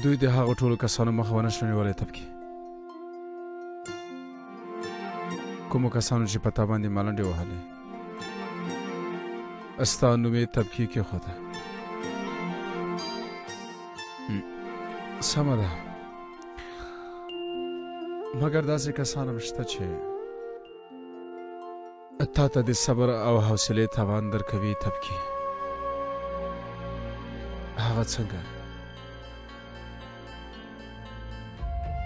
دوی د هغو ټولو کسانو مخه ونه شو نیولی تبکي کومو کسانو چې په تا باندې ملنډې وهلې ستا نوم یې تبکي کېښوده سمه ده مګر داسې کسان هم شته چې تا ته د صبر او حوصلې توان درکوي تبکي هغه څنګه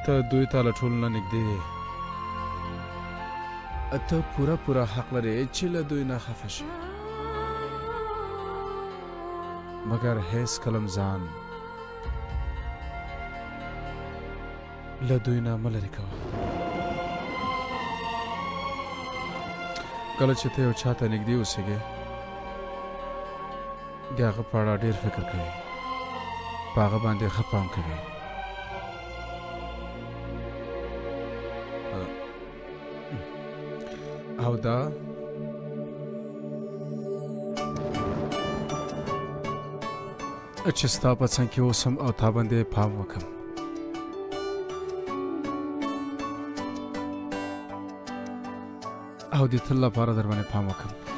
ته دوی ته له ټولو نه نږدې یې ته پوره حق لرې چې له دوی نه خفه شي مګر هیڅ کله ځان له دوی نه مه لرې کوه کله چې ته یو چا ته نږدې اوسېږې د هغه په اړه ډېر فکر کوي په هغه باندې ښه پام کوي او دا چې ستا په څنګ کې اوسم او تا باندې پام وکړم او د تل لپاره در باندې پام وکړم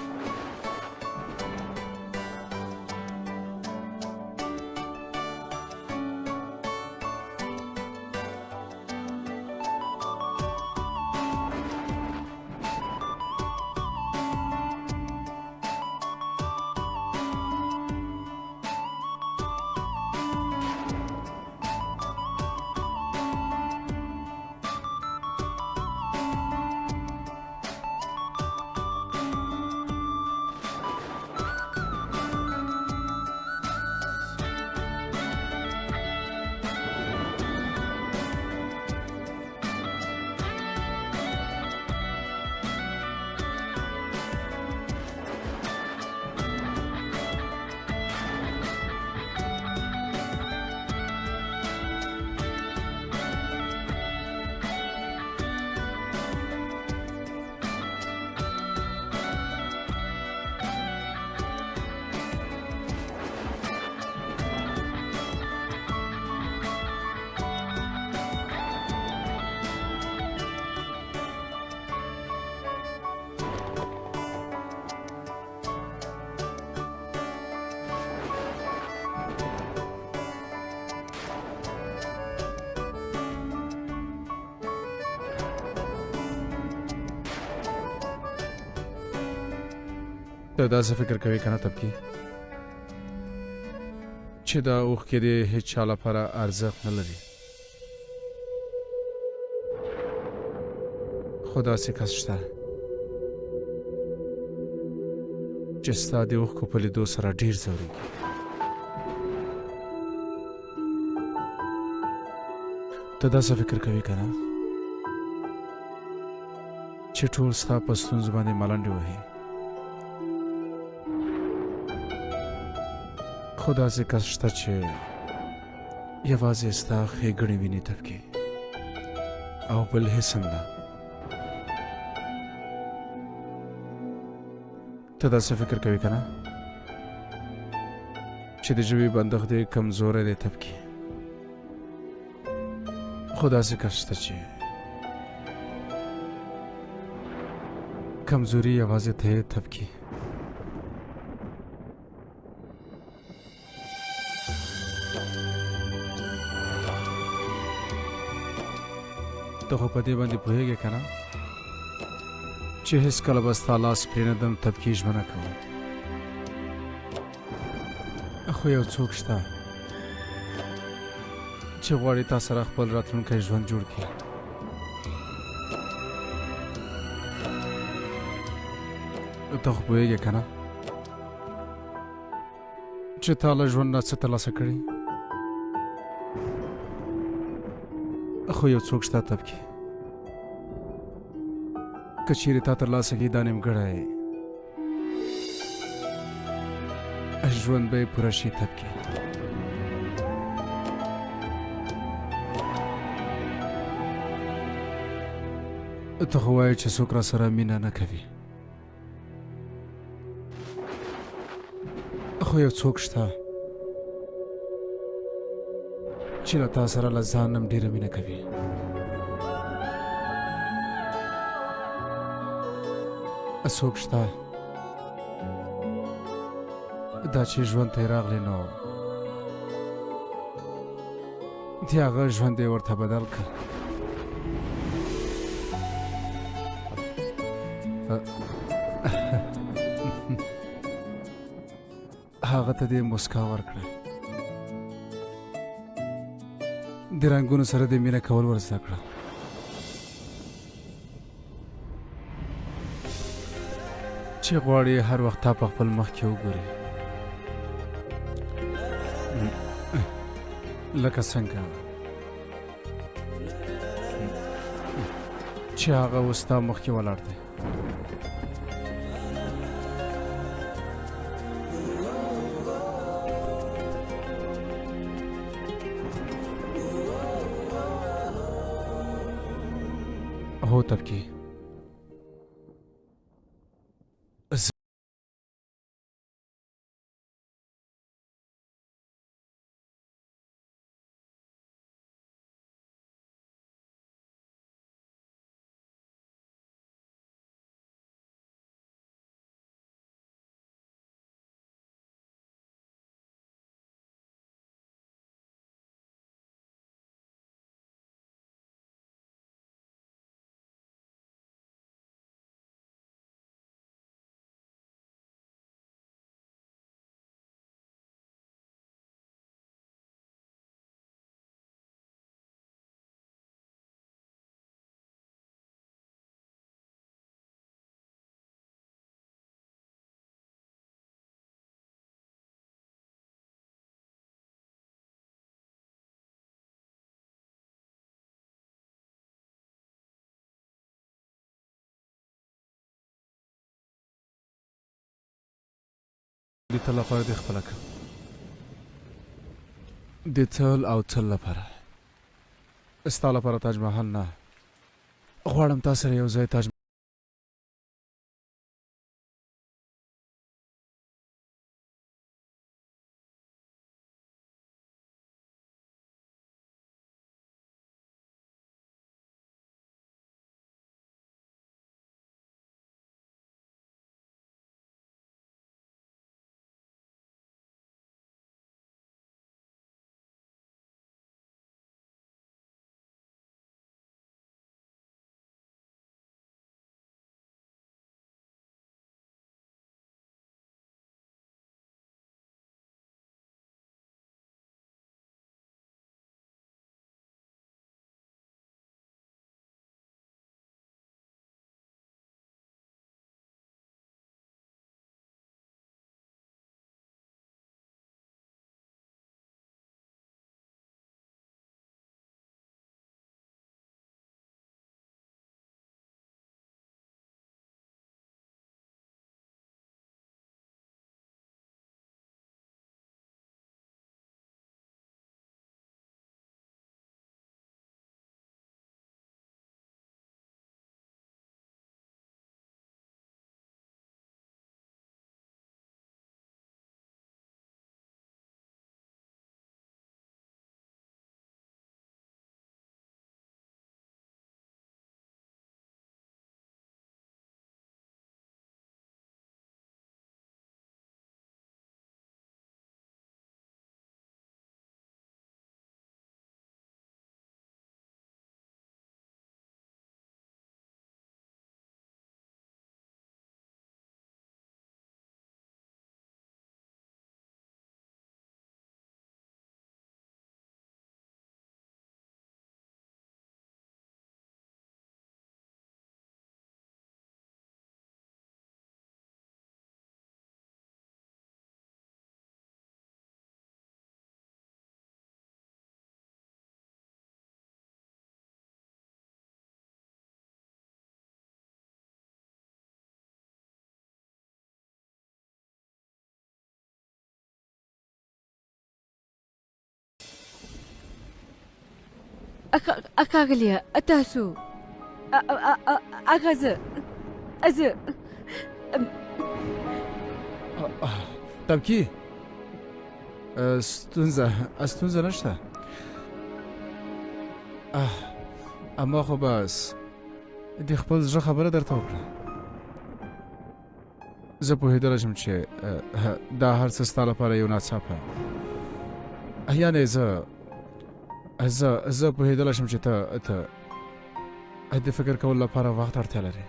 ته داسې فکر کوې که نه تبکي چې دا اوښکې د هېڅ چا لپاره ارزښت نه لري خو داسې کس شته چې ستا د اوښکو په لیدو سره ډېر ځورېږي ته داسې فکر کوې که نه چې ټول ستا په ستونزو باندې ملنډې وهي خو داسې کس شته چې یوازې ستا ښېګڼې ویني تبکي او بل هېڅ هم نه ته داسې فکر کوې که نه چې د ژبې بندښت دې کمزوری دی تبکي خو داسې کس شته چې کمزوري یوازې ته یې تبکي ته خو په دې باندې پوهېږې که نه چې هېڅکله به ستا لاس پرېنږدم تبکي ژمنه کوم خو یو څوک شته چې غواړي تا سره خپل راتلونکی ژوند جوړ کړي ته خو پوهېږې که نه چې تا له ژوند نه څه ترلاسه کړي خو یو څوک شته تبکي که چیرې تا ترلاسه کړي دا نیمګړی ژوند به یې پوره شي تبکي ته خو وایې چې څوک را سره مینه نه کوي خو یو څوک شته چې له تا سره له ځان نم ډېره مینه کوي. څوک شته دا چې ژوند ته یې راغلی نو د هغه ژوند یې ورته بدل کړ. هغه ته دې مسکا ورکړه. د رنګونو سره د مینه کول ور زده کړه. چې غواړي هر وخت تا په خپل مخ کې وګوري لکه څنګه چې هغه اوس ستا مخ کې ولاړ دی. هو تبکي د تل لپاره دې خپله کړه. د تل او تل لپاره. ستا لپاره تاج محل نه غواړم تا سره یو ځای تاج أكاغليا أتاسو أغاز أز تبکي ستونزه نشته. اما خو بس د خپل زړه خبره درته وکړه. زه پوهېدلی شم چې دا هر څه ستا لپاره یو ناڅاپه، یعنې زه پوهېدلی شم چې ته د فکر کولو لپاره وخت اړتیا لرې.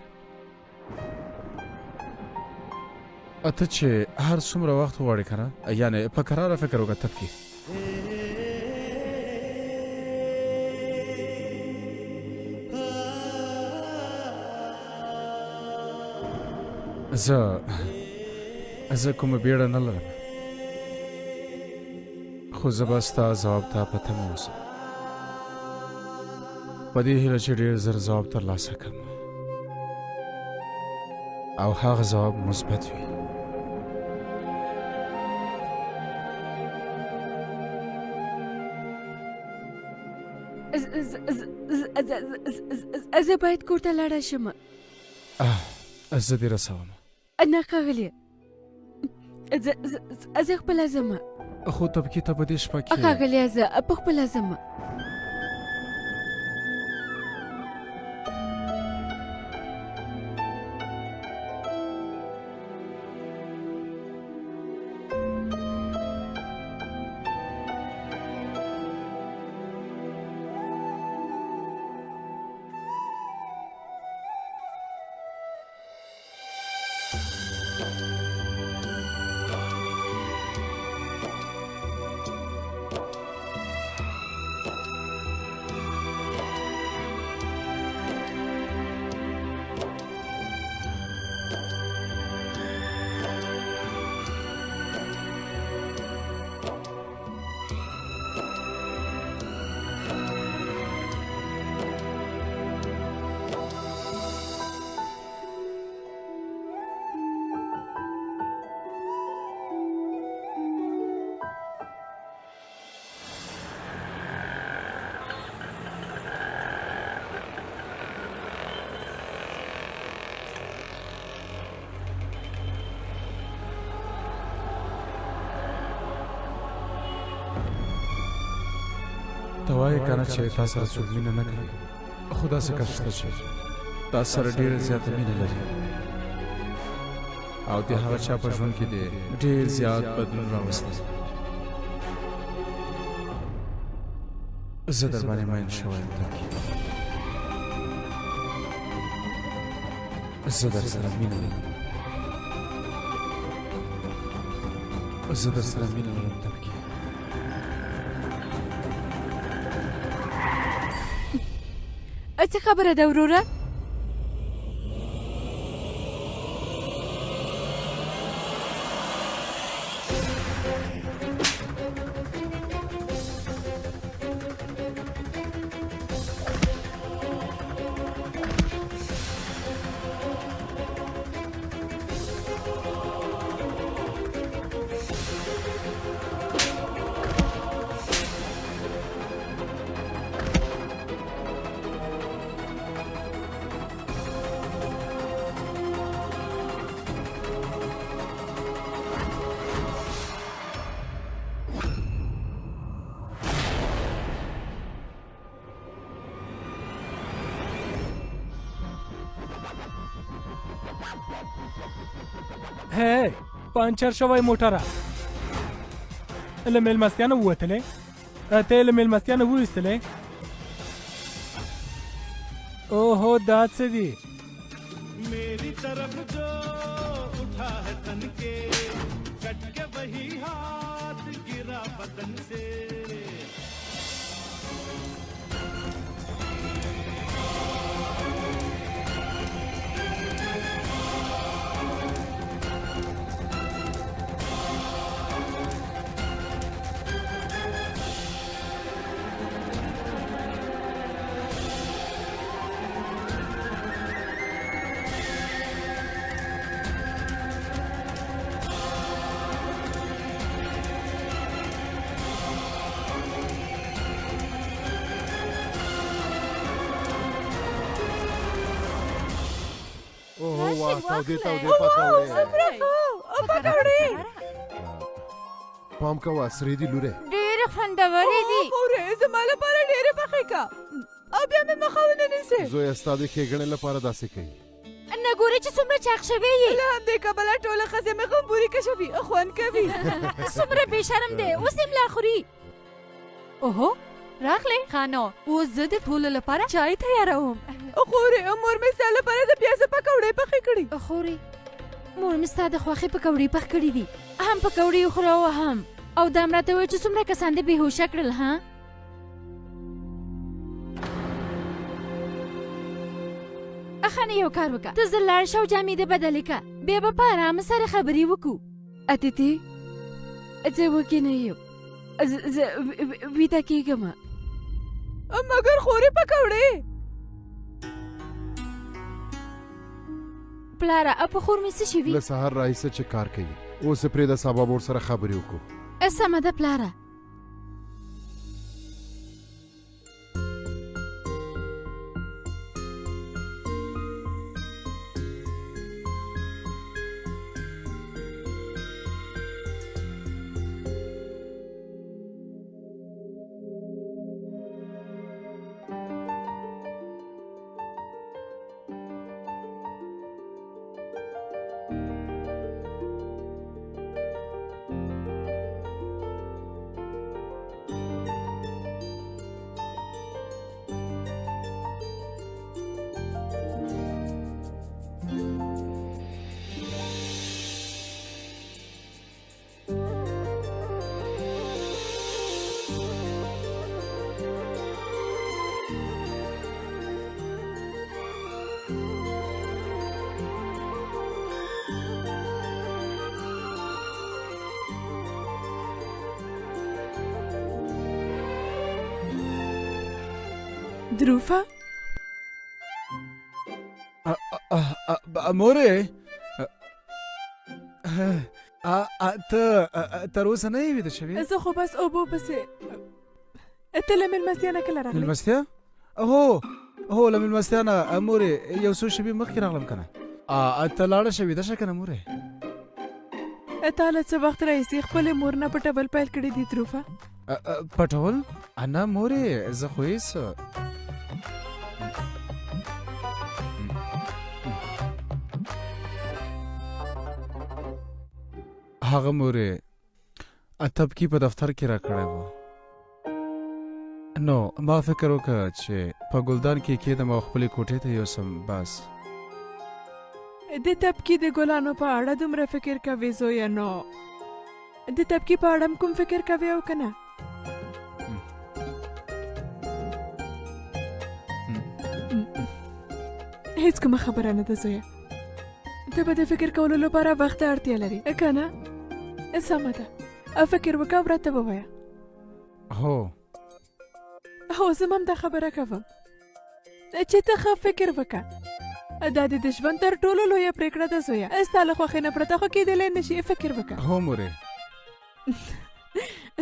ته چې هر څومره وخت وغواړې که نه، یعنې په کراره فکر وکړه تبکي. زه کومه بیړه نه لرم، خو زه به ستا ځواب ته په تمه اوسم، په دې هیله چې ډېر زر ځواب ترلاسه کړم او هغه ځواب مثبت وي. زه باید کور ته لاړه شم. زه دې رسوم. نه ښاغلیه، زه خپله ځم. خو تبکي ته په دې شپه کې ښاغلیه زه په خپله ځم. ته وایې که نه چې تا سره څوک مینه نه کوي، خو داسې کس شته چې تا سره ډېره زیاته مینه لري او د هغه چا په ژوند کې دې ډېر زیات بدلون راوستی. زه در باندې مین شوی یم تبکي. زه در سره مینه لرم. زه در سره مینه لرم تبکي. څه خبره ده وروره؟ هی پنچر شوی موټره له مېلمستیانه ووتلې؟ ته یې له مېلمستیانه وویستلې؟ اوهو دا څه دي؟ मेरी तरफ जो उठा है तन के कट के वही हाथ गिरा बदन से اوه تودې پکوړې پکوړې پام کوه سرې دي لوره ډېرې خوندورې دي. اورې زما لپاره ډېرې پخې کا. او بیا مې مخاونه نیسي زوی ستا د ښېګڼې لپاره داسې کوي. نه ګورې چې څومره چاق شوی یې. له همدې کبله ټوله ښځې مې غمبوري کشوي خوند کوي. څومره بې شرم دی، اوس یې ملا خوري. اوهو راغلې خانو، اوس زه د ټولو لپاره چای تیاروم. خورې مور مې ستا لپاره د پیازو پکوړې پخې کړي. خورې مور مې ستا د خوښې پکوړې پخ کړي دي، هم پکوړې وخوره او هم او دا هم راته وایي چې څومره کسان دې بېهوشه کړل. ها اخانه یو کار وکړه، ته زه لاړ شه او جامې دې بدلې کړه، بیا به په ارامه سره خبرې وکړو. اتیتي زه وږې نه یم، زه ویده کېږم. مګر خورې پکوړې پلاره په خور مې څه شوي؟ له سهار راهیسې چې کار کوي، اوس یې پرېږده سبا به ورسره خبرې وکړو. سمه ده پلاره. دروفه مورې ته تر اوسه نه یې ویده شوې؟ زه خو بس اوبو پسې. ته له مېلمستیا نه کله راغلې؟ مېلمستیا؟ هو له مېلمستیا نه مورې یو څو شېبې مخکې راغلم که نه. ته لاړه شه ویده شه که نه مورې؟ تا له څه وخت راهیسې خپلې مور نه پټول پیل کړي دي دروفه؟ پټول؟ نه مورې زه خو هېڅ هغه مورې تبکي په دفتر کې را کړی و، نو ما فکر وکړه چې په ګلدان کې کېدم او خپلې کوټې ته یوسم. بس د تبکي د ګلانو په اړه دومره فکر کوې زویه؟ نو د تبکي په اړه کوم فکر کوې او که نه؟ هیڅ کومه خبره نه ده زویه، ته به د فکر کولو لپاره وخت ته اړتیا لري که نه؟ سمه ده، فکر وکړه او راته ووایه. هو زه هم دا خبره کوم چې ته ښه فکر وکړه. دا د ژوند تر ټولو لویه پرېکړه ده زویه، ستا له خوښې نه پرته خو کېدلی نه شي. فکر وکړه. هو مورې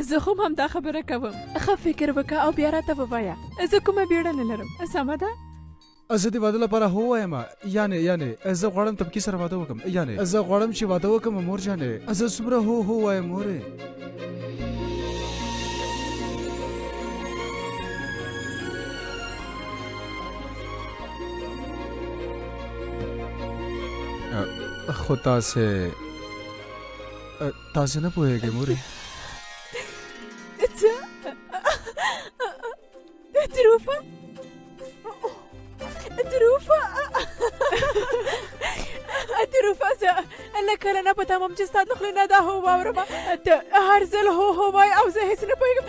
زه خو هم دا خبره کوم، ښه فکر وکړه او بیا راته ووایه. زه کومه بیړه نه لرم، سمه ده؟ زه د واده لپاره هو وایم، یعنې زه غواړم تبکي سره واده وکړم، یعنې زه غواړم چې واده وکړم مور جانې. زه څومره هو وایم مورې. خو تاسې نه پوهېږئ مورې. څه؟ دروفه زه له کله نه په تمام چې ستا د خولې نه دا هو واورم. ته هر ځل هو وایې او زه هېڅ نه پوهېږم.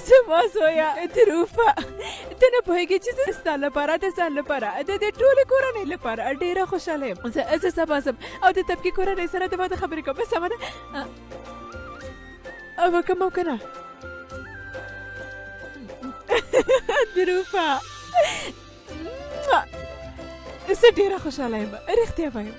زما زویه دروفه، ته نه پوهېږې چې زه ستا لپاره، د ځان لپاره، د دې ټولې کورنۍ لپاره ډېره خوشحاله یم. زه سبا ځم او د تبکي کورنۍ سره د واده خبرې کوم. سمه ده؟ وکړم او که نه؟ دروفه زه ډېره خوشحاله یم، رښتیا وایم.